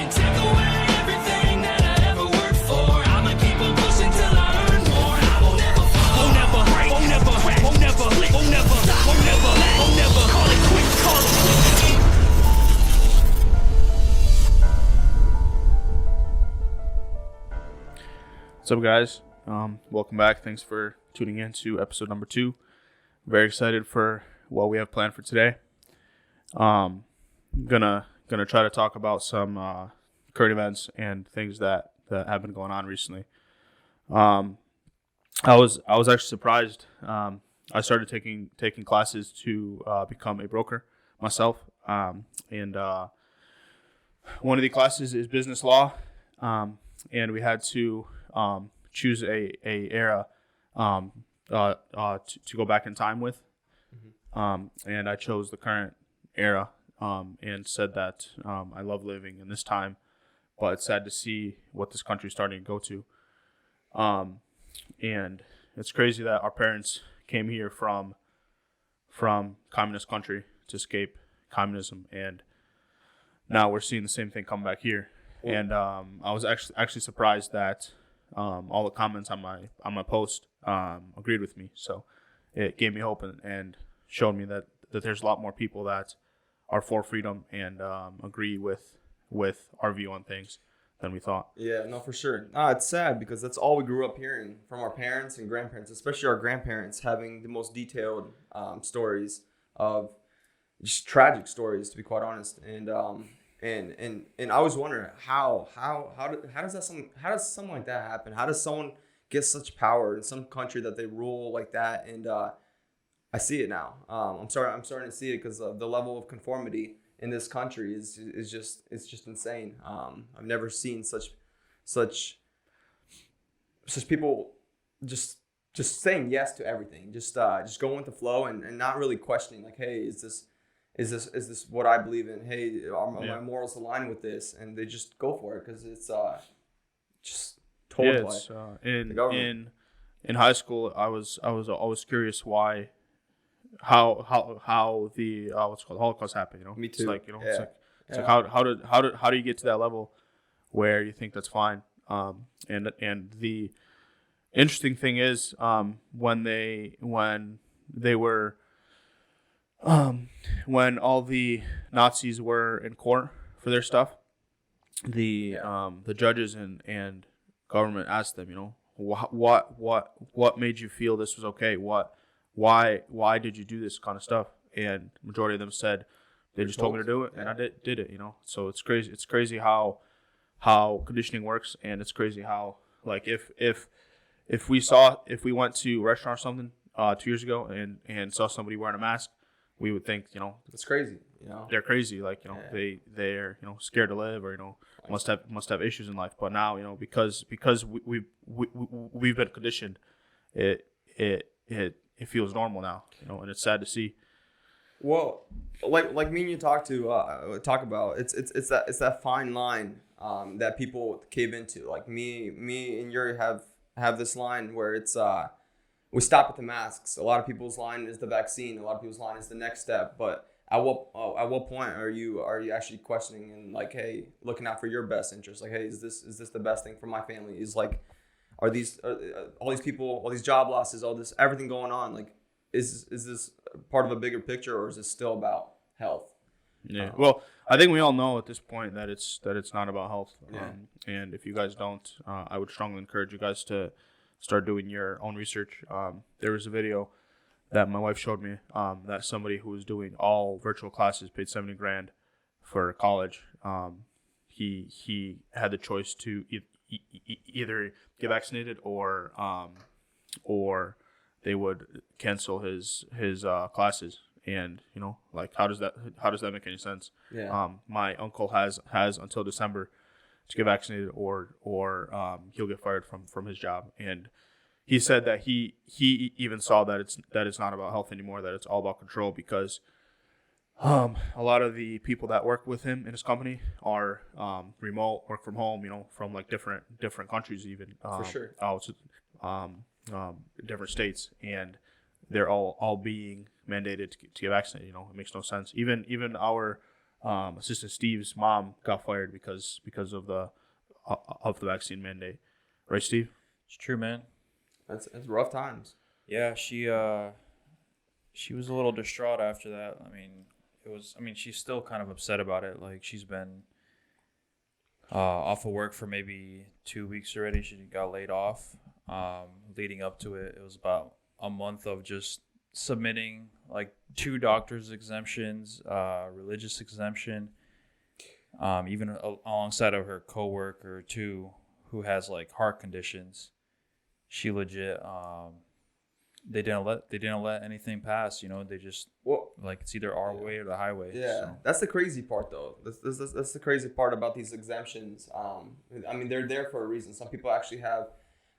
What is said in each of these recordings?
can take away everything that I ever worked for. I'ma keep on pushing till I earn more. I won't ever fall. Won't never break. Won't never break. Won't never quit. Won't never stop. Won't never let. Won't never call it quits. Call it quits. What's up, guys? Welcome back. Thanks for tuning in to episode number 2. Very excited for what we have planned for today. Gonna try to talk about some current events and things that have been going on recently. I was actually surprised. I started taking classes to become a broker myself, and one of the classes is business law, and we had to choose a era to go back in time with, and I chose the current era, and said that I love living in this time, but it's sad to see what this country is starting to go to. And it's crazy that our parents came here from communist country to escape communism, and now we're seeing the same thing come back here. And I was actually surprised that all the comments on my post agreed with me. So it gave me hope and showed me that there's a lot more people that are for freedom and agree with our view on things than we thought. Yeah, no, for sure. It's sad because that's all we grew up hearing from our parents and grandparents, especially our grandparents, having the most detailed stories of just tragic stories, to be quite honest. And I was wondering how does something like that happen? How does someone get such power in some country that they rule like that? And I see it now. I'm starting to see it because the level of conformity in this country is just insane. I've never seen such people just saying yes to everything, just going with the flow and not really questioning, like, hey, is this what I believe in? Hey, are my morals aligned with this? And they just go for it because it's just told by the government. In high school, I was always curious why. How the what's called Holocaust happened, you know? Me too. It's like, you know, it's like how do you get to that level where you think that's fine? And the interesting thing is, when all the Nazis were in court for their stuff, the judges and government asked them, you know, what made you feel this was okay? Why did you do this kind of stuff? And majority of them said they just told me to do it, and I did it. You know, so it's crazy. It's crazy how conditioning works, and it's crazy how, like, if we went to a restaurant or something 2 years ago and saw somebody wearing a mask, we would think, you know, it's crazy. You know, they're crazy. Like, you know, they're, you know, scared to live, or, you know, must have issues in life. But now, you know, because we've been conditioned, it feels normal now, you know, and it's sad to see. Well, like me and you talk about, it's that fine line that people cave into. Like me and Yuri have this line where it's we stop at the masks. A lot of people's line is the vaccine. A lot of people's line is the next step. But at what point are you actually questioning and, like, hey, looking out for your best interest? Like, hey, is this the best thing for my family? Is, like, are all these people, all these job losses, all this, everything going on, like, is this part of a bigger picture, or is it still about health? Yeah. Well, I think we all know at this point that it's not about health. Yeah. And if you guys don't, I would strongly encourage you guys to start doing your own research. There was a video that my wife showed me, that somebody who was doing all virtual classes paid $70,000 for college. He had the choice to either get vaccinated or they would cancel his classes. And, you know, like, how does that make any sense? Yeah. My uncle has until December to get vaccinated, or he'll get fired from his job. And he said that he even saw that it's not about health anymore, that it's all about control, because a lot of the people that work with him in his company are remote, work from home, you know, from, like, different countries, even for sure, different states, and they're all being mandated to get vaccinated. You know, it makes no sense. Even our Assistant Steve's mom got fired because of the vaccine mandate. Right, Steve? It's true, man. It's rough times. Yeah, she was a little distraught after that. I mean, she's still kind of upset about it. Like, she's been off of work for maybe 2 weeks already. She got laid off. Leading up to it, it was about a month of just submitting like 2 doctor's exemptions, religious exemption, even alongside of her coworker too, who has like heart conditions. She legit, they didn't let anything pass. They just like it's either our way or the highway. Yeah, so. That's the crazy part though. That's the crazy part about these exemptions. I mean, they're there for a reason. Some people actually have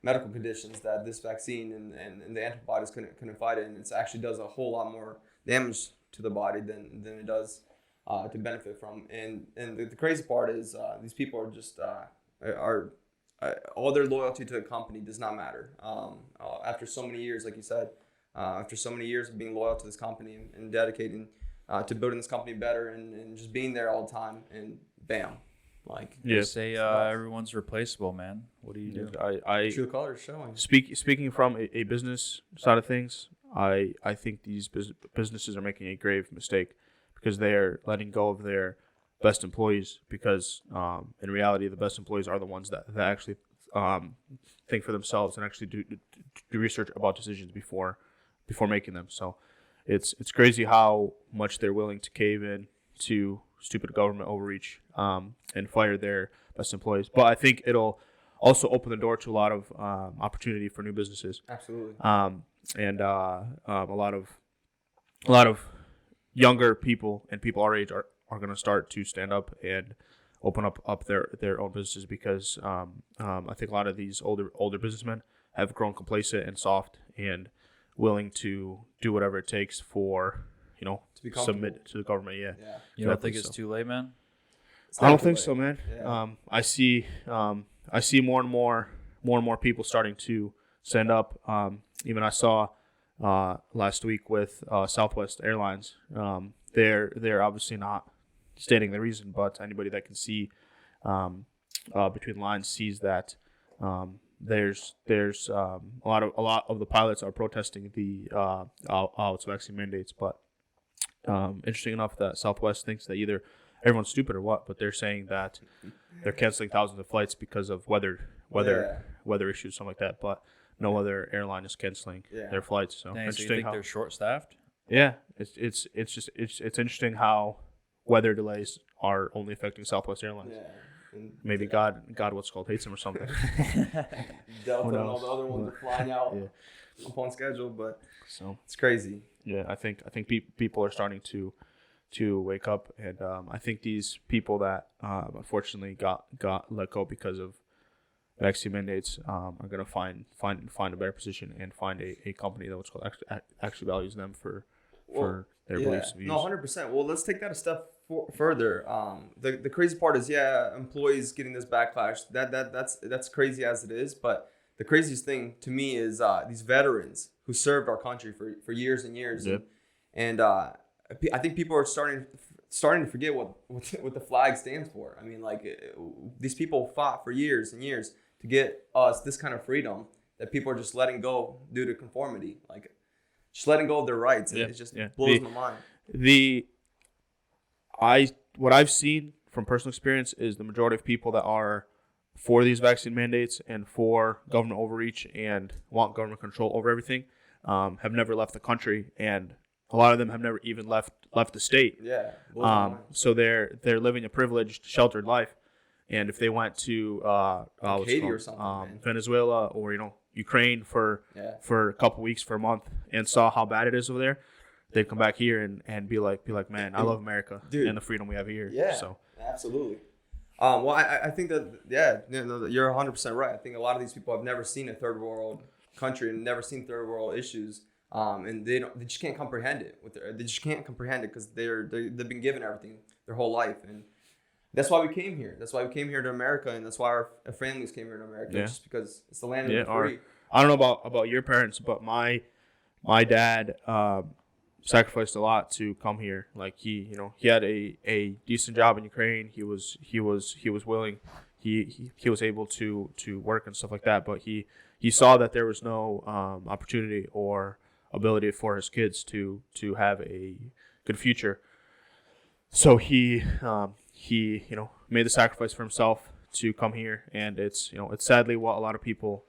medical conditions that this vaccine and the antibodies couldn't fight it, and it actually does a whole lot more damage to the body than it does to benefit from. And the crazy part is these people are just all their loyalty to the company does not matter. After so many years, like you said, after so many years of being loyal to this company and dedicating to building this company better and just being there all the time, and bam. Like they say everyone's replaceable, man. What do you do? I true colors showing. Speaking from a business side of things, I think these businesses are making a grave mistake because they are letting go of their best employees because in reality the best employees are the ones that actually think for themselves and actually do research about decisions before making them. So it's crazy how much they're willing to cave in to stupid government overreach and fire their best employees. But I think it'll also open the door to a lot of opportunity for new businesses. Absolutely. And a lot of younger people and people our age are going to start to stand up and open up their own businesses because I think a lot of these older businessmen have grown complacent and soft and willing to do whatever it takes for submit to the government. Yeah. You don't think it's too late, man? I don't think so, man. Yeah. I see more and more people starting to stand up. Even I saw last week with Southwest Airlines. They're obviously not stating the reason, but anybody that can see between lines sees that there's a lot of the pilots are protesting the its vaccine mandates. But interesting enough that Southwest thinks that either everyone's stupid or what, but they're saying that they're canceling thousands of flights because of weather issues, something like that. But no other airline is canceling their flights. So Dang, interesting. so you think they're short-staffed? Yeah, it's interesting how weather delays are only affecting Southwest Airlines. Yeah. And Maybe God, what's called, hates them or something. Delta and all the other ones are flying out up on schedule, but So it's crazy. yeah, I think people are starting to wake up, and I think these people that unfortunately got let go because of vaccine mandates are going to find a better position and find a company that what's called actually values them for their beliefs and views. No, 100%. Well, let's take that a step further. The crazy part is, employees getting this backlash. That's crazy as it is. But the craziest thing to me is these veterans who served our country for years and years. Yep. And I think people are starting to forget what the flag stands for. I mean, like these people fought for years and years to get us this kind of freedom that people are just letting go due to conformity. Like, just letting go of their rights. It just blows my mind. What I've seen from personal experience is the majority of people that are for these vaccine mandates and for government overreach and want government control over everything have never left the country, and a lot of them have never even left the state. Yeah. Blows my mind. So they're living a privileged, sheltered life, and if they went to Haiti or something, man. Venezuela or Ukraine for a couple weeks, for a month, and saw how bad it is over there, they'd come back here and be like, man, I love America and the freedom we have here. Yeah, so absolutely. Well, I think that you're 100% right. I think a lot of these people have never seen a third world country and never seen third world issues, and they just can't comprehend it. They just can't comprehend it because they've been given everything their whole life, and that's why we came here. That's why we came here to America, and that's why our families came here to America. Yeah. Just because it's the land of the free. I don't know about your parents, but my dad sacrificed a lot to come here. Like he had a decent job in Ukraine. He was willing. He was able to work and stuff like that. But he saw that there was no opportunity or ability for his kids to have a good future. So he made the sacrifice for himself to come here, and it's sadly what a lot of people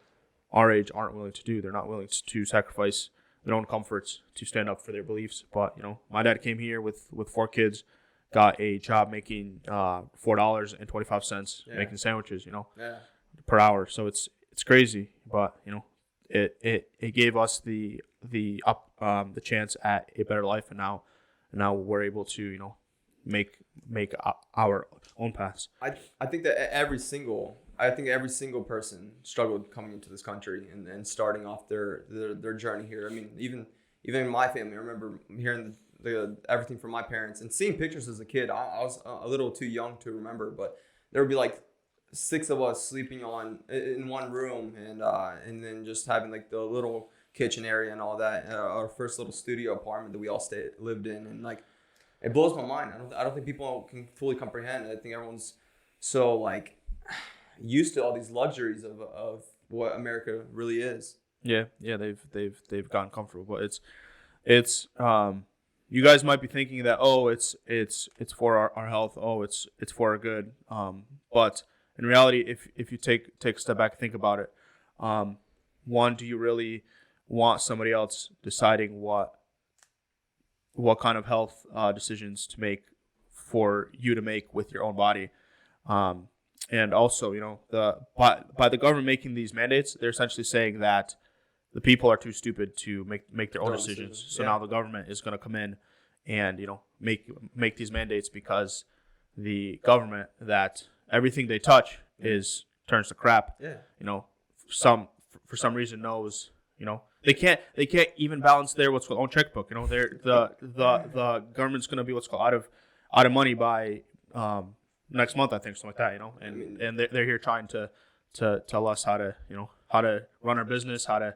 our age aren't willing to do. They're not willing to sacrifice their own comforts to stand up for their beliefs. But my dad came here with 4 kids, got a job making $4.25 making sandwiches, per hour. So it's crazy, but it gave us the chance at a better life, and now we're able to make our own paths. I think that every single person struggled coming into this country and starting off their journey here. I mean, even in my family, I remember hearing everything from my parents and seeing pictures as a kid. I was a little too young to remember, but there would be like 6 of us sleeping in one room, and then just having like the little kitchen area and all that. Our first little studio apartment that we all lived in, and like it blows my mind. I don't think people can fully comprehend. I think everyone's so like used to all these luxuries of what America really is. Yeah, they've gotten comfortable, but it's you guys might be thinking that it's for our health, it's for our good, but in reality, if you take a step back and think about it, one, do you really want somebody else deciding what kind of health decisions to make for you to make with your own body? And also, by the government making these mandates, they're essentially saying that the people are too stupid to make their own decisions. So now the government is going to come in and make these mandates, because the government, that everything they touch turns to crap. Yeah. For some reason knows they can't even balance their what's called own checkbook. The government's going to be what's called out of money by next month, I think, something like that. And they're here trying to tell us how to run our business, how to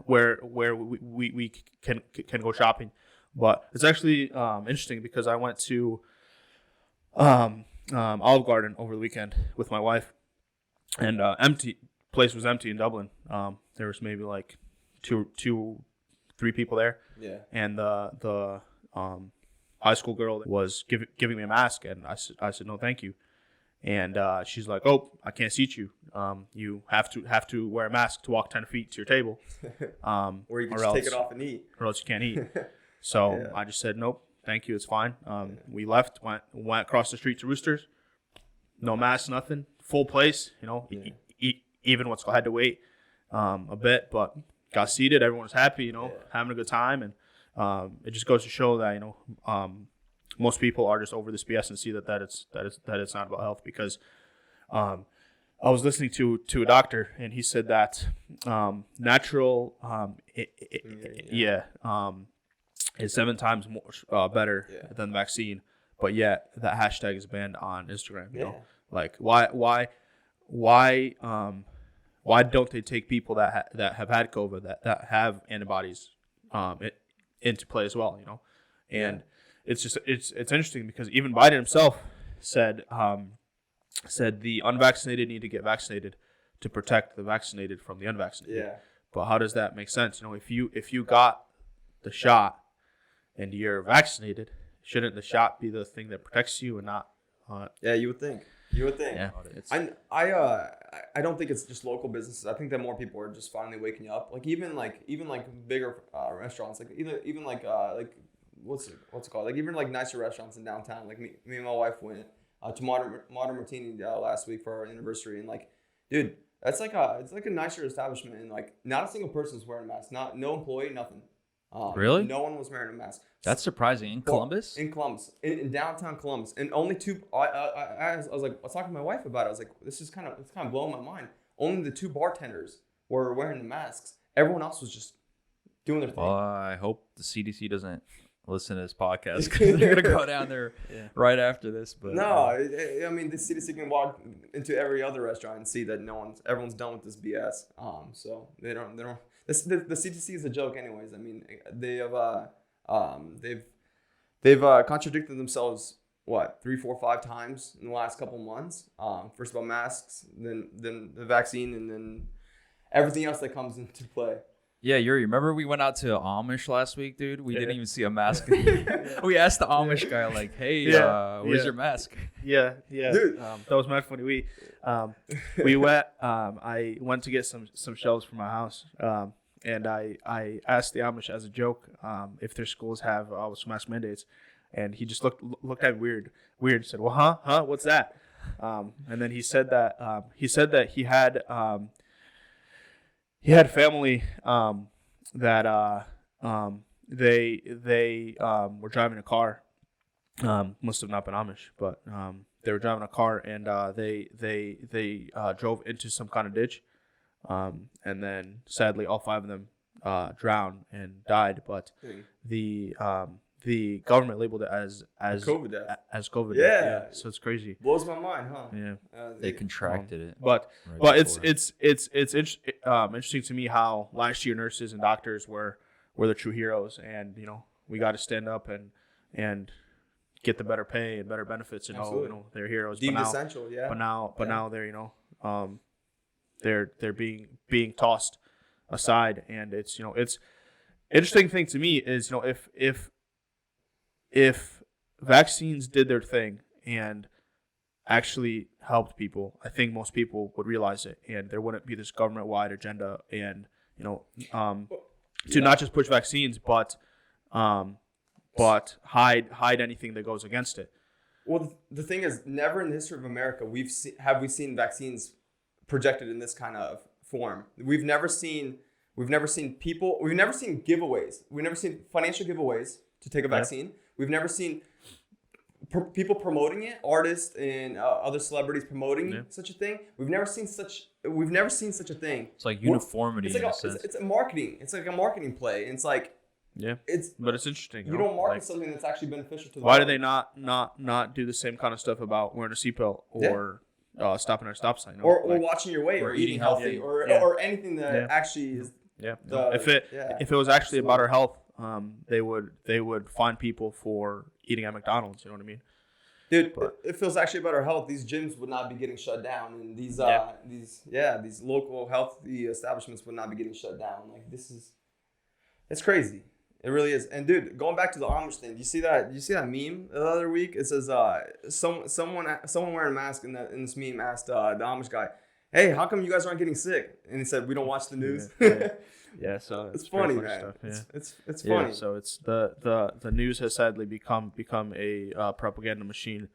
where we can go shopping. But it's actually interesting, because I went to Olive Garden over the weekend with my wife, and place was empty in Dublin. There was maybe like 2-3 people there. Yeah. And the high school girl was giving me a mask, and I said no, thank you. And she's like, "Oh, I can't seat you. You have to wear a mask to walk 10 feet to your table, or you can just take it off and eat, or else you can't eat." So I just said, "Nope, thank you, it's fine." We left, went across the street to Roosters, no mask, nothing, full place. Even what's had to wait a bit, but got seated. Everyone was happy, having a good time, and it just goes to show that most people are just over this BS and see that it's not about health. Because I was listening to a doctor, and he said that natural is 7 times more better than the vaccine, but yet that hashtag is banned on Instagram. Like why don't they take people that have had COVID, that have antibodies into play as well? And it's just it's interesting, because even Biden himself said the unvaccinated need to get vaccinated to protect the vaccinated from the unvaccinated. Yeah. But how does that make sense? If you got the shot and you're vaccinated, shouldn't the shot be the thing that protects you and not? You would think. Yeah. I don't think it's just local businesses. I think that more people are just finally waking up. Like even bigger restaurants, like even what's it called? Like even like nicer restaurants in downtown. Like me and my wife went to Modern Martini last week for our anniversary, and like, dude, it's like a nicer establishment, and like not a single person's wearing a mask. No employee, nothing. Really? No one was wearing a mask. That's surprising. In Columbus? In Columbus. In downtown Columbus. And only 2... I was talking to my wife about it. I was like, it's kind of blowing my mind. Only the 2 bartenders were wearing the masks. Everyone else was just doing their thing. Well, I hope the CDC doesn't listen to this podcast, because they're going to go down there right after this. But no, I mean, the CDC can walk into every other restaurant and see that everyone's done with this BS. So they don't... The CDC is a joke anyways. I mean, they have They've contradicted themselves 3, 4, 5 times in the last couple months. First about masks, then the vaccine, and then everything else that comes into play. Yeah, Yuri, remember we went out to Amish last week, dude? We didn't even see a mask. We asked the Amish guy, like, hey, where's your mask? Yeah. Dude. That was mad funny. We went. I went to get some shelves for my house, and I asked the Amish as a joke if their schools have some mask mandates, and he just looked at me weird. Said, "Well, huh? What's that?" And then he said that he had family that they were driving a car. Must have not been Amish, but they were driving a car, and they drove into some kind of ditch, and then sadly all 5 of them drowned and died. But the government labeled it as COVID death. As COVID. Yeah. Death. So it's crazy. Blows my mind, huh? Yeah. They contracted it. But it's interesting to me how last year nurses and doctors were the true heroes, and we got to stand up and get the better pay and better benefits, and they're heroes. Deemed essential, yeah. But now they're they're being tossed aside, and it's interesting thing to me is if vaccines did their thing and actually helped people, I think most people would realize it, and there wouldn't be this government-wide agenda, and to not just push vaccines, but hide anything that goes against it. Well, the thing is, never in the history of America have we seen vaccines projected in this kind of form. We've never seen people. We've never seen giveaways. We've never seen financial giveaways to take a vaccine. We've never seen people promoting it, artists and other celebrities promoting such a thing. We've never seen such a thing. It's like uniformity in a sense. It's a marketing. It's like a marketing play. And it's like but it's interesting. You don't market something that's actually beneficial to the Why do they not do the same kind of stuff about wearing a seatbelt or stopping at a stop sign, or watching your weight, or eating healthy, or anything that actually is. Yeah. If it was actually about our health, they would fine people for eating at McDonald's. You know what I mean? Dude, if it was actually about our health, these gyms would not be getting shut down, and these local healthy establishments would not be getting shut down. Like it's crazy. It really is. And dude, going back to the Amish thing, do you see that meme the other week? It says someone wearing a mask in this meme asked the Amish guy, "Hey, how come you guys aren't getting sick?" And he said, "We don't watch the news." Yeah, so it's funny, man. Stuff, yeah. It's funny. So it's the news has sadly become a propaganda machine.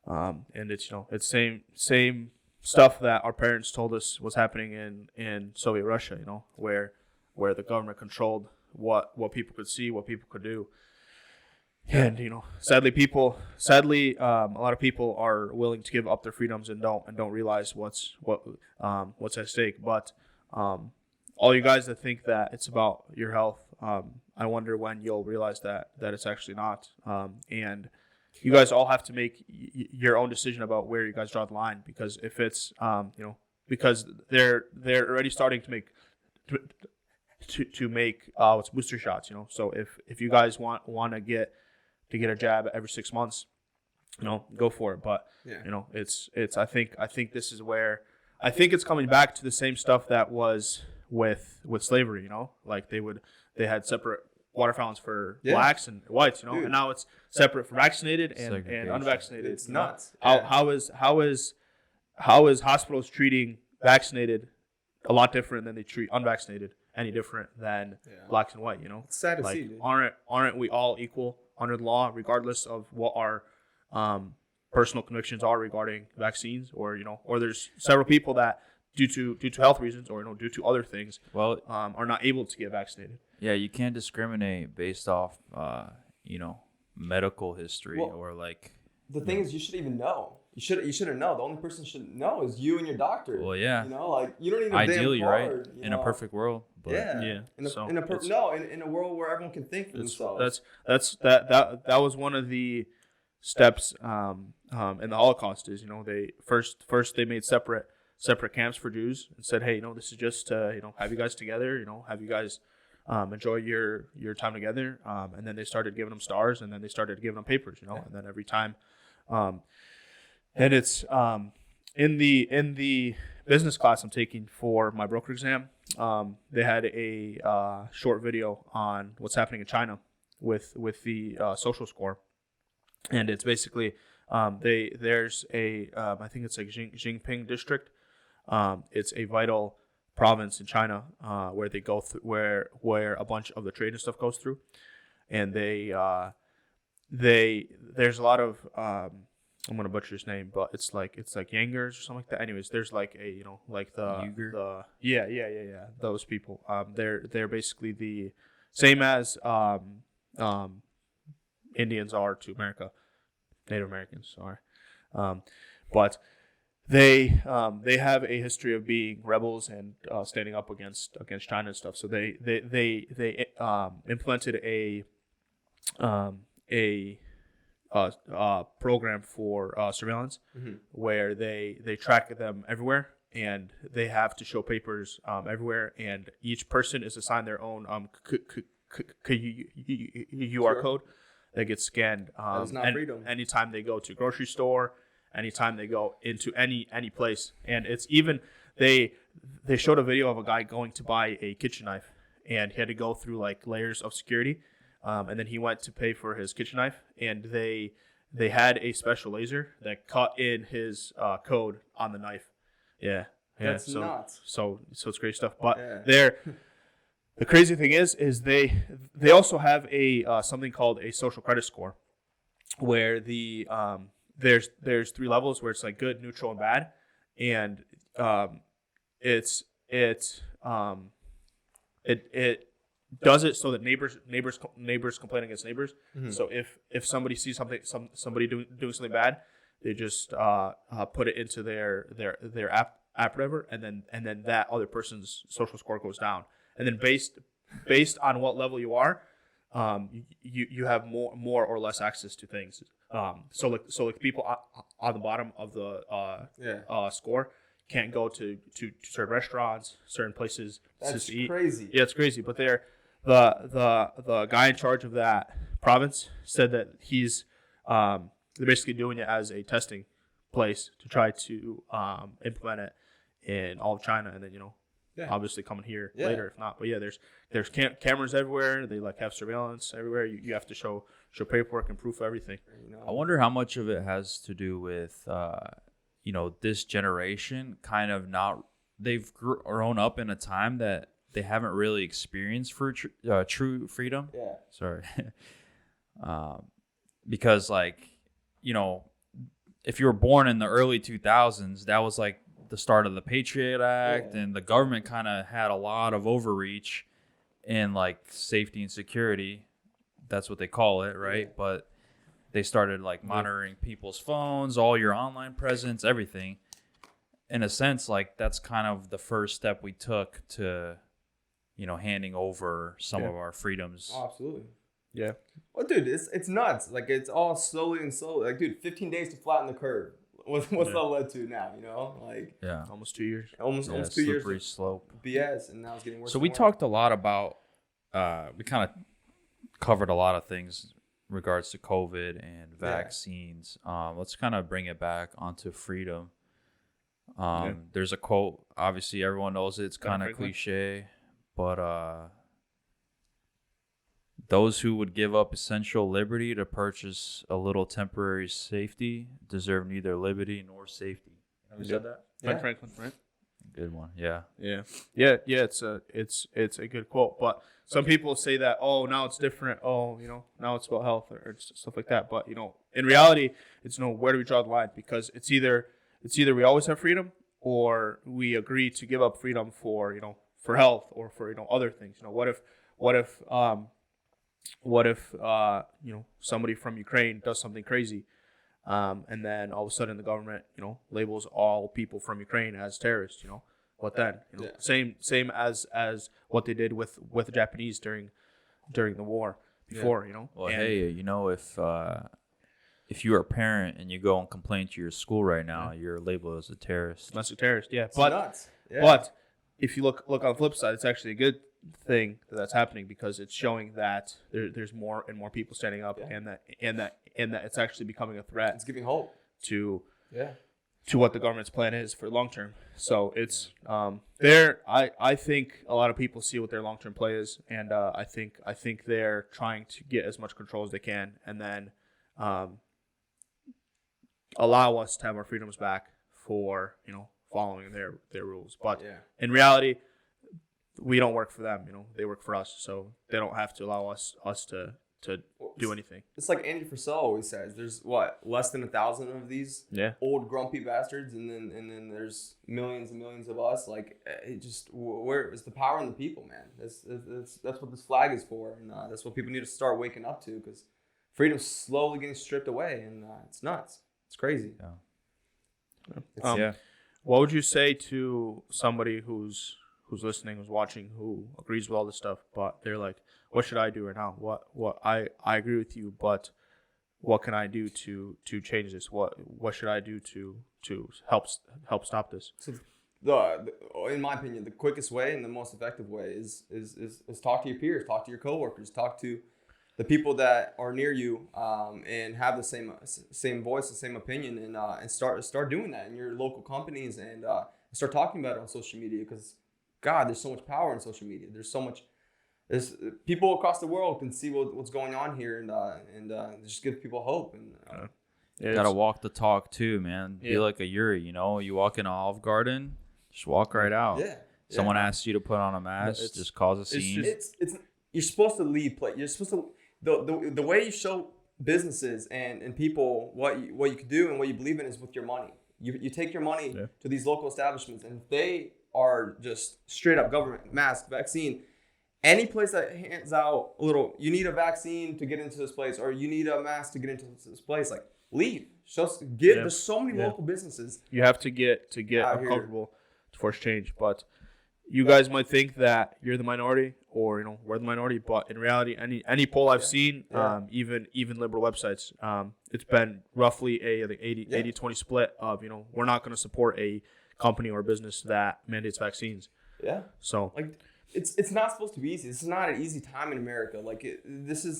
And it's it's same stuff that our parents told us was happening in Soviet Russia, where the government controlled what people could see, what people could do. And sadly a lot of people are willing to give up their freedoms and don't realize what's at stake. But all you guys that think that it's about your health, I wonder when you'll realize that it's actually not. And you guys all have to make your own decision about where you guys draw the line, because if it's because they're already starting to make what's booster shots. So if you guys want to get a jab every 6 months, go for it. But it's I think this is where I think it's coming back to the same stuff that was with slavery. Like they had separate water fountains for blacks and whites. Dude. And now it's separate for vaccinated and unvaccinated. It's nuts. How is hospitals treating vaccinated a lot different than they treat unvaccinated? Any different than blacks and white? It's sad to see, dude. Aren't we all equal under the law, regardless of what our personal convictions are regarding vaccines, or there's several people that due to health reasons or due to other things, are not able to get vaccinated. Yeah, you can't discriminate based off medical history or like. The thing is, you should even know. You shouldn't know. The only person should know is you and your doctor. Well, yeah. Like you don't even. Ideally, right? In a perfect world. But In a world where everyone can think for themselves. That was one of the steps in the Holocaust. Is they first they made separate camps for Jews and said, hey, this is just have you guys together. Have you guys enjoy your time together. And then they started giving them stars, and then they started giving them papers, you know, and then every time, and it's in the business class I'm taking for my broker exam. They had a short video on what's happening in China with the social score, and it's basically there's a I think it's like Jinping district. It's a vital province in China where they go through where a bunch of the trade and stuff goes through, and they there's a lot of I'm gonna butcher his name, but it's like Yangers or something like that. Anyways, there's like a, you know, like the those people. They're basically the same as Indians are to America, Native Americans are, but they have a history of being rebels and standing up against China and stuff. So they implemented a program for surveillance where they track them everywhere, and they have to show papers everywhere, and each person is assigned their own QR code that gets scanned. That is not freedom. Anytime they go to a grocery store, anytime they go into any place, and it's even they showed a video of a guy going to buy a kitchen knife, and he had to go through like layers of security. And then he went to pay for his kitchen knife, and they had a special laser that cut in his code on the knife. Yeah, That's nuts. So it's great stuff. But the crazy thing is they also have a something called a social credit score, where there's 3 levels where it's like good, neutral, and bad, and it does it so that neighbors complain against neighbors. So if somebody sees somebody doing something bad, they just put it into their app whatever, and then that other person's social score goes down, and then based on what level you are, you have more or less access to things. So like people on the bottom of the score can't go to certain restaurants, certain places That's to eat. crazy. Yeah, it's crazy. But the guy in charge of that province said that they're basically doing it as a testing place to try to implement it in all of China, and then obviously coming here later if not. But yeah, there's cameras everywhere. They like have surveillance everywhere. You have to show paperwork and proof of everything. I wonder how much of it has to do with this generation kind of they've grown up in a time that they haven't really experienced for true freedom. Yeah. Sorry. Because if you were born in the early 2000s, that was like the start of the Patriot Act, and the government kind of had a lot of overreach in like safety and security. That's what they call it, right? But they started like monitoring people's phones, all your online presence, everything. In a sense, like that's kind of the first step we took to, handing over some of our freedoms. Oh, absolutely. Yeah. Well, dude, it's nuts. Like it's all slowly and slowly. Like, dude, 15 days to flatten the curve. What's that led to now? Like almost 2 years. Almost 2 years. Slippery slope. BS, and now it's getting worse. So we talked a lot about. We kind of covered a lot of things in regards to COVID and vaccines. Let's kind of bring it back onto freedom. There's a quote. Obviously, everyone knows it. It's kind of cliche, but those who would give up essential liberty to purchase a little temporary safety deserve neither liberty nor safety. Have you said that? Ben Franklin, right? Good one. Yeah. It's a good quote. But some people say that, now it's different. Now it's about health or stuff like that. But in reality, it's where do we draw the line? Because it's either we always have freedom, or we agree to give up freedom for health or for other things. What if somebody from Ukraine does something crazy, and then all of a sudden the government labels all people from Ukraine as terrorists? What then? Same as what they did with the Japanese during the war before. Well, if you're a parent and you go and complain to your school right now, you're labeled as a terrorist. Domestic terrorist, yeah. It's nuts. Yeah. But if you look on the flip side, it's actually a thing that's happening, because it's showing that there's more and more people standing up, and that it's actually becoming a threat. It's giving hope to yeah to what the government's plan is for long term. So it's there. I think a lot of people see what their long term play is, and I think they're trying to get as much control as they can, and then allow us to have our freedoms back for following their rules. But in reality, we don't work for them. They work for us, so they don't have to allow us to do anything. It's like Andy Frisell always says, there's less than 1,000 of these old grumpy bastards, and then there's millions and millions of us. Like, it just, where is the power in the people, man? That's what this flag is for, and that's what people need to start waking up to, because freedom's slowly getting stripped away, and it's nuts. It's crazy. What would you say to somebody who's listening, who's watching, who agrees with all this stuff, but they're like, what should I do right now? What I agree with you, but what can I do to change this? What should I do to help stop this? So in my opinion, the quickest way and the most effective way is talk to your peers, talk to your coworkers, talk to the people that are near you, and have the same voice, the same opinion, and start doing that in your local companies, and start talking about it on social media, because God, there's so much power in social media. There's people across the world can see what's going on here, and just give people hope. And you gotta walk the talk too, man. Be like a Yuri, you walk in an Olive Garden, just walk right out. Someone asks you to put on a mask, just cause a scene. You're supposed to lead play. You're supposed to the way you show businesses and people what you can do and what you believe in is with your money. You take your money to these local establishments, and if they are just straight up government, mask, vaccine, any place that hands out a little, you need a vaccine to get into this place, or you need a mask to get into this place, like, leave. There's so many local businesses. You have to get uncomfortable to force change. But you guys might think that you're the minority, or we're the minority, but in reality, any poll I've seen, even liberal websites, it's been roughly a 80-20 split of we're not going to support a company or business that mandates vaccines. Yeah. So like, it's not supposed to be easy. This is not an easy time in America. Like, there's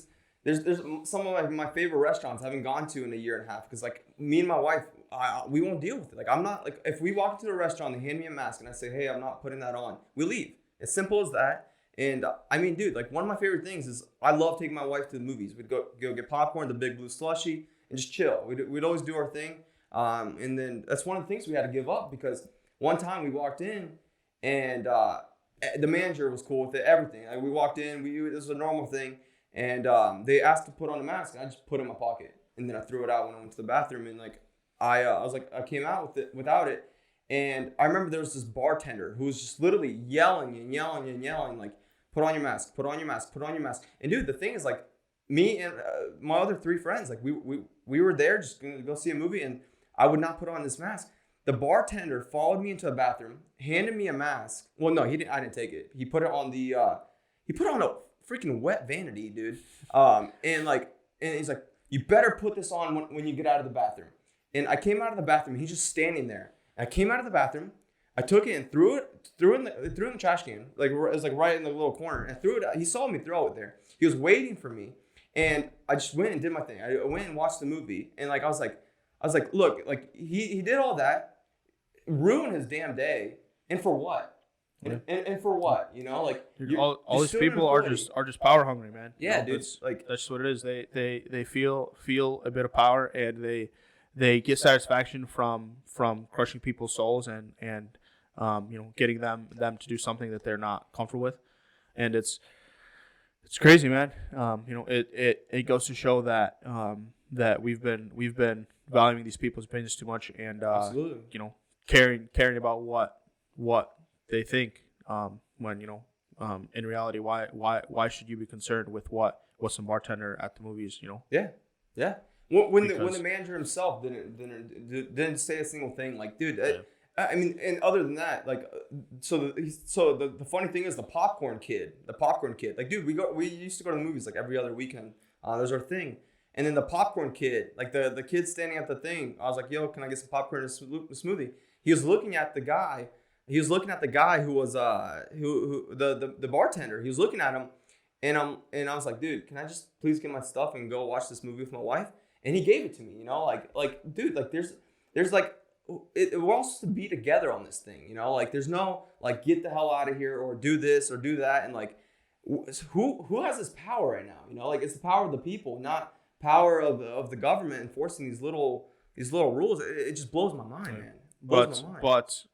some of my favorite restaurants I haven't gone to in a year and a half, because like me and my wife, we won't deal with it. Like, I'm not, like, if we walk into a restaurant, they hand me a mask and I say, hey, I'm not putting that on, we leave. It's simple as that. And I mean, dude, like, one of my favorite things is I love taking my wife to the movies. We'd go get popcorn, the Big Blue slushie, and just chill. We'd always do our thing. And then that's one of the things we had to give up, because one time we walked in and the manager was cool with it, everything. Like, we walked in, this was a normal thing, and they asked to put on a mask, and I just put it in my pocket, and then I threw it out when I went to the bathroom, and like I was like, I came out with it without it, and I remember there was this bartender who was just literally yelling and yelling and yelling, like, put on your mask, put on your mask, put on your mask. And dude, the thing is, like, me and my other 3 friends, like, we were there just gonna go see a movie, and I would not put on this mask. The bartender followed me into a bathroom, handed me a mask. Well, no, he didn't. I didn't take it. He put it on he put on a freaking wet vanity, dude. And he's like, you better put this on when you get out of the bathroom. And I came out of the bathroom. And he's just standing there. I came out of the bathroom. I took it and threw it in the trash can. Like, it was like right in the little corner. And I threw it out. He saw me throw it there. He was waiting for me, and I just went and did my thing. I went and watched the movie, and like I was like, look, like, he did all that. Ruin his damn day, and for what? And for what? Like, all these people are just power hungry, man. Yeah, dude. That's what it is. They feel a bit of power, and they get satisfaction from crushing people's souls and getting them to do something that they're not comfortable with, and it's crazy, man. It goes to show that that we've been valuing these people's opinions too much, and absolutely, caring about what they think, when in reality, why should you be concerned with what some bartender at the movies yeah when the manager himself didn't say a single thing, like, dude, I mean, and other than that, like, so the funny thing is the popcorn kid, like, dude, we used to go to the movies like every other weekend. There's our thing. And then the popcorn kid, like the kid standing at the thing, I was like, yo, can I get some popcorn and a smoothie? He was looking at the guy he was looking at the guy who was who the bartender. He was looking at him, and I was like, dude, can I just please get my stuff and go watch this movie with my wife? And he gave it to me, you know, like dude, like there's like we're all supposed to be together on this thing, you know, like there's no like get the hell out of here or do this or do that, and like who has this power right now, you know, like it's the power of the people, not power of the government enforcing these little rules. It just blows my mind, man. But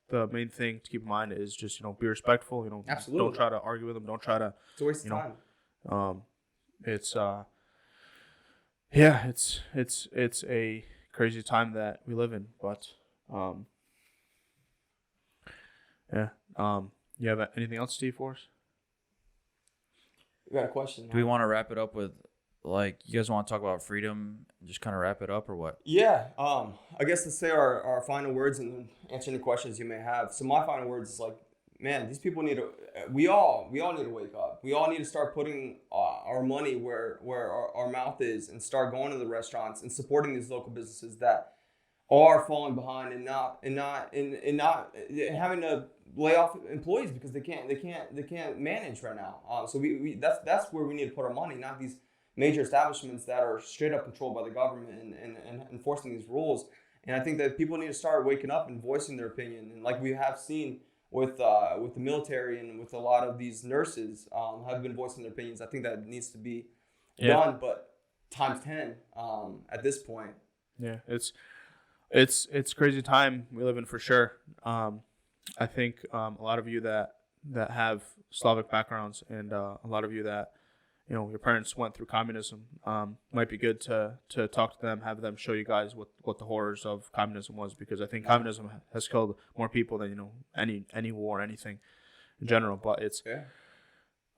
the main thing to keep in mind is just, you know, be respectful. You know, Absolutely. Don't try to argue with them. Don't try to. It's a waste of you know, time. It's yeah, it's a crazy time that we live in. But yeah. You have anything else, Steve, for us? You got a question? Do we want to wrap it up with, like, you guys want to talk about freedom and just kind of wrap it up, or what? Yeah. I guess let's say our final words and then answer any questions you may have. So my final words is like, man, these people need to. We all need to wake up. We all need to start putting our money where our mouth is, and start going to the restaurants and supporting these local businesses that are falling behind and not having to lay off employees because they can't manage right now. So we that's where we need to put our money, not these major establishments that are straight up controlled by the government and enforcing these rules. And I think that people need to start waking up and voicing their opinion. And like we have seen with the military and with a lot of these nurses have been voicing their opinions. I think that needs to be done, but times 10 at this point. Yeah, it's crazy time we live in for sure. I think a lot of you that have Slavic backgrounds and a lot of you that, you know, your parents went through communism, might be good to talk to them, have them show you guys what the horrors of communism was, because I think communism has killed more people than, you know, any war, anything in general. But it's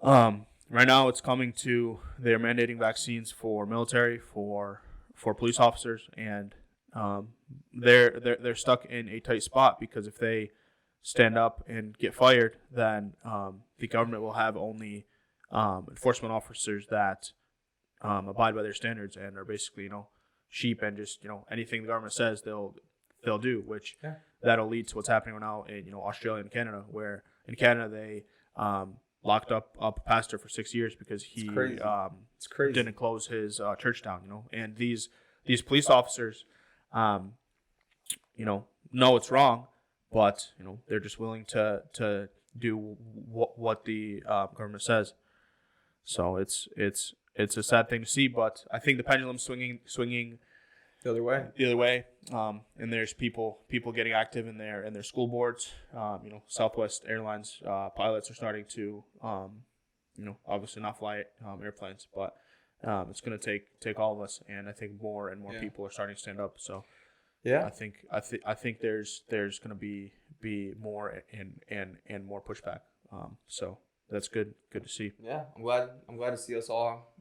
right now it's coming to, they're mandating vaccines for military, for police officers, and they're stuck in a tight spot, because if they stand up and get fired, then the government will have only enforcement officers that abide by their standards and are basically, you know, sheep, and just, you know, anything the government says they'll do, which that'll lead to what's happening right now in, you know, Australia and Canada, where in Canada they locked up a pastor for 6 years because he didn't close his church down, you know. And these police officers you know it's wrong, but, you know, they're just willing to do what the government says. So it's a sad thing to see, but I think the pendulum's swinging The other way. And there's people getting active in their school boards. You know, Southwest Airlines pilots are starting to, you know, obviously not fly airplanes, but it's going to take all of us, and I think more and more people are starting to stand up. So I think there's going to be more and more pushback. So that's good to see. Yeah, I'm glad to see us all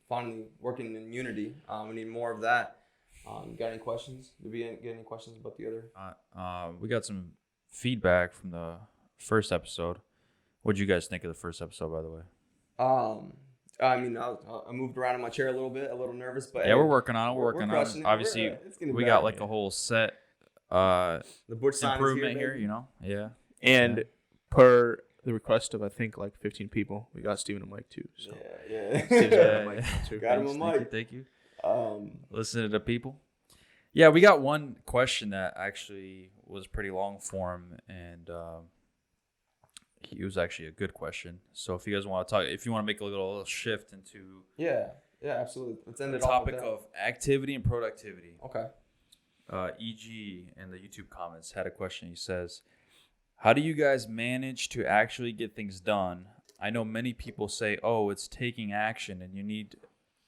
finally working in unity. We need more of that. Got any questions? Did we get any questions about the other? We got some feedback from the first episode. What did you guys think of the first episode, by the way? I mean, I moved around in my chair a little nervous, but yeah, we're working on it. We're working on it. it. Obviously, we got like a whole set the Butch sign is improvement here, here, you know. Yeah, And per the request of, I think, like 15 people, we got Steven a mic too. So Yeah. Steven's got a mic too. Got him a mic. Thank you. Listen to the people. Yeah, we got one question that actually was pretty long form, and it was actually a good question. So if you guys want to talk, if you want to make a little shift into Yeah, absolutely. Let's end the it off topic with that. of activity and productivity. Okay. EG in the YouTube comments had a question. He says, how do you guys manage to actually get things done? I know many people say, oh, it's taking action and you need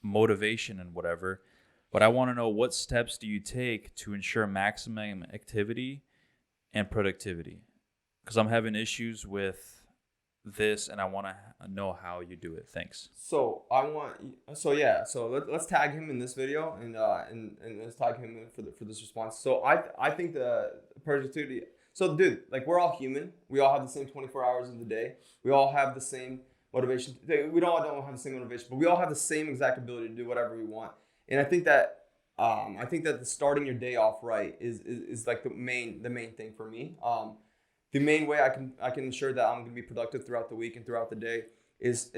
motivation and whatever, but I want to know, what steps do you take to ensure maximum activity and productivity? Because I'm having issues with this and I want to know how you do it. Thanks. So let's tag him in this video and let's tag him in for this response. So I think the productivity. So dude, like, we're all human. We all have the same 24 hours in the day. We all have the same motivation. We don't have the same motivation, but we all have the same exact ability to do whatever we want. And I think that the starting your day off right is like the main thing for me. the main way I can ensure that I'm gonna be productive throughout the week and throughout the day is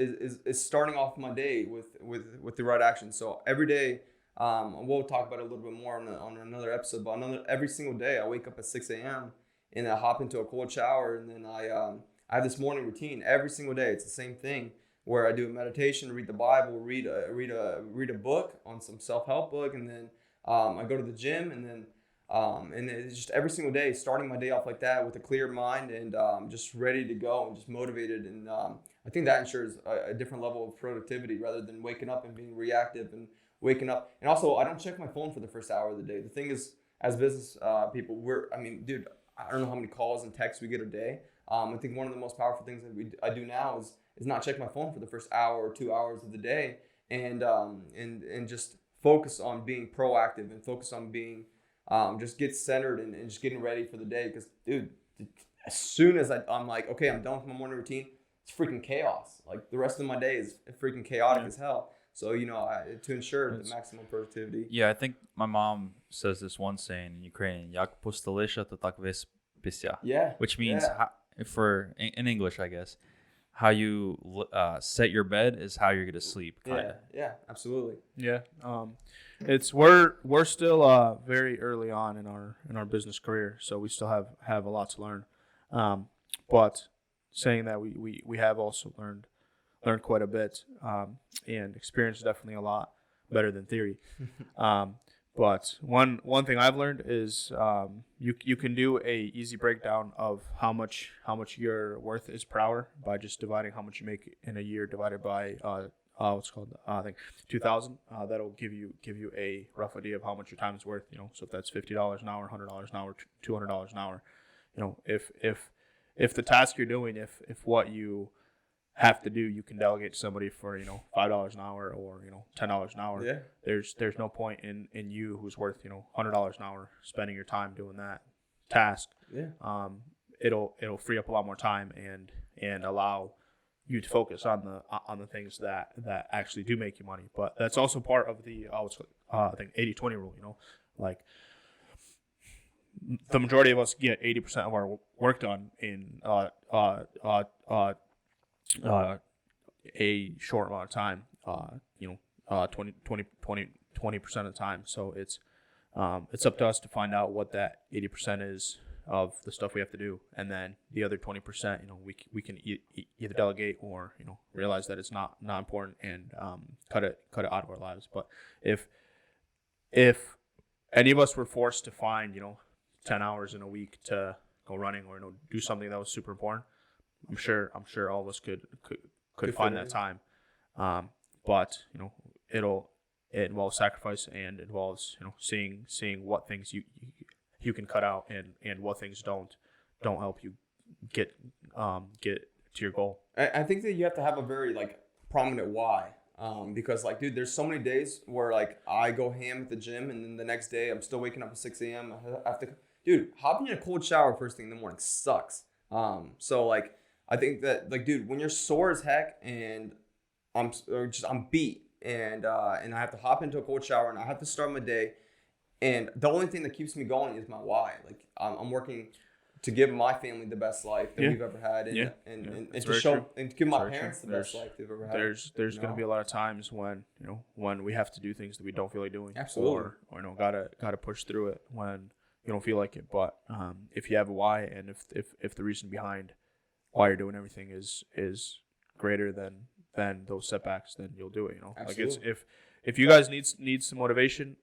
starting off my day with the right action. So every day, we'll talk about it a little bit more on another episode. But every single day, I wake up at 6 a.m. and I hop into a cold shower, and then I have this morning routine every single day. It's the same thing where I do a meditation, read the Bible, read a book on some self-help book, and then I go to the gym, and it's just every single day, starting my day off like that with a clear mind and just ready to go and just motivated. And I think that ensures a different level of productivity rather than waking up and being reactive and waking up. And also, I don't check my phone for the first hour of the day. The thing is, as business people, dude, I don't know how many calls and texts we get a day. I think one of the most powerful things that I do now is not check my phone for the first hour or 2 hours of the day, and just focus on being proactive and focus on being just get centered and just getting ready for the day. Because dude, as soon as I'm like, okay, I'm done with my morning routine, it's freaking chaos. Like the rest of my day is freaking chaotic as hell. So to ensure the maximum productivity. Yeah, I think my mom says this one saying in Ukrainian, "Jak posteliša, to tak vyspися." Yeah. Which means in English, I guess, how you set your bed is how you're gonna sleep. Kinda. Yeah, absolutely. Yeah. We're still very early on in our business career, so we still have a lot to learn. But saying that we have also learned quite a bit, and experience is definitely a lot better than theory. But one thing I've learned is you can do a easy breakdown of how much your worth is per hour by just dividing how much you make in a year divided by what's called I think 2,000. That'll give you a rough idea of how much your time is worth. So if that's $50 an hour, $100 an hour, $200 an hour, if the task you're doing, if what you have to do, you can delegate to somebody for $5 an hour or $10 an hour. Yeah. There's no point in you who's worth $100 an hour spending your time doing that task. Yeah. It'll free up a lot more time and allow you to focus on the things that actually do make you money. But that's also part of the I think 80-20 rule. Like the majority of us get 80% of our work done in a short amount of time, 20% of the time. So it's up to us to find out what that 80% is of the stuff we have to do, and then the other 20%, we can either delegate or realize that it's not important and cut it out of our lives. But if any of us were forced to find 10 hours in a week to go running or do something that was super important, I'm sure all of us could find that time. But it involves sacrifice and involves seeing what things you can cut out and what things don't help you get to your goal. I think that you have to have a very prominent why. Because dude, there's so many days where I go ham at the gym, and then the next day I'm still waking up at 6 a.m. I have to, dude, hopping in a cold shower first thing in the morning sucks. So I think that dude, when you're sore as heck and I'm beat and I have to hop into a cold shower and I have to start my day, and the only thing that keeps me going is my why. I'm working to give my family the best life that we've ever had, and to show true. And to give my parents the best life they've ever had. There's going to be a lot of times when we have to do things that we don't feel like doing. Absolutely. Or gotta push through it when you don't feel like it. But if you have a why, and if the reason behind why you're doing everything is greater than those setbacks, then you'll do it. Absolutely. If you guys need some motivation,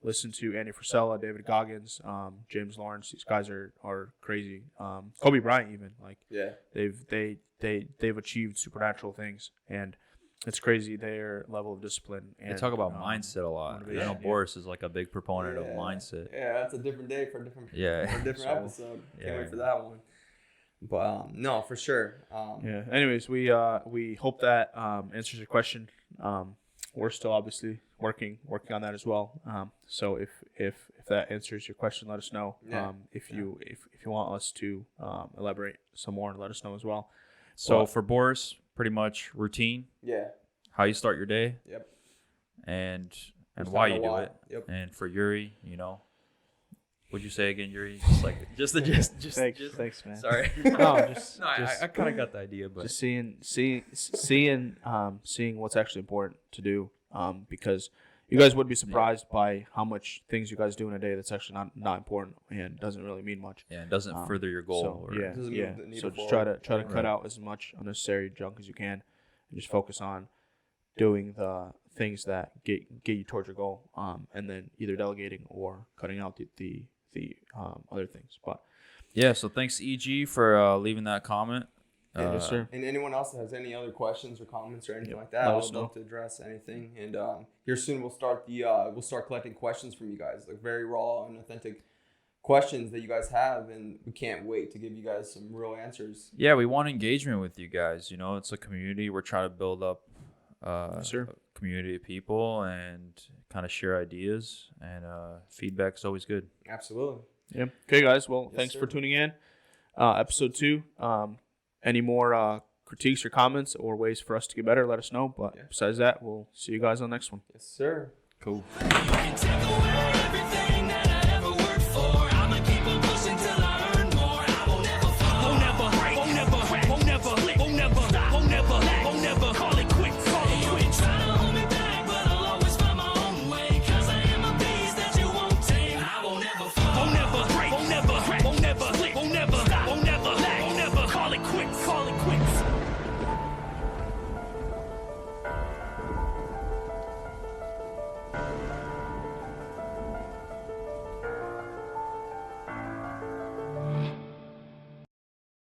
listen to Andy Frisella, David Goggins, James Lawrence. These guys are crazy. Kobe Bryant even they've achieved supernatural things, and it's crazy their level of discipline. And, they talk about mindset a lot. I know Boris is a big proponent of mindset. Yeah, that's a different day for a different episode. Can't wait for that one. But no, for sure. Anyways, we hope that answers your question. We're still obviously working on that as well. So if that answers your question, let us know. If you want us to elaborate some more, let us know as well. So for Boris, pretty much routine. Yeah. How you start your day. Yep. And why you do it. Yep. And for Yuri, What'd you say again, Yuri? Just like just the gist. Thanks, man. Sorry. No, just No, I kind of got the idea, but just seeing what's actually important to do. Because you guys would be surprised by how much things you guys do in a day that's actually not important and doesn't really mean much. yeah, it doesn't further your goal. So or, yeah, Doesn't yeah. move the needle So just forward. try to cut out as much unnecessary junk as you can, and just focus on doing the things that get you towards your goal. And then either delegating or cutting out the other things. But Yeah, so thanks EG for leaving that comment. yes, sir. And anyone else that has any other questions or comments or anything Yep. like that, Let I us would know. love to address anything. And here soon we'll start collecting questions from you guys, like very raw and authentic questions that you guys have, and we can't wait to give you guys some real answers. Yeah, we want engagement with you guys. You know, it's a community. We're trying to build up Yes, sir. a community of people and kind of share ideas. And feedback is always good. Absolutely. Yeah. Okay, guys. Well, Yes, thanks sir. for tuning in. Episode 2. Any more critiques or comments or ways for us to get better, let us know. But Yeah. besides that, we'll see you guys on the next one. Yes, sir. Cool. You can take away everything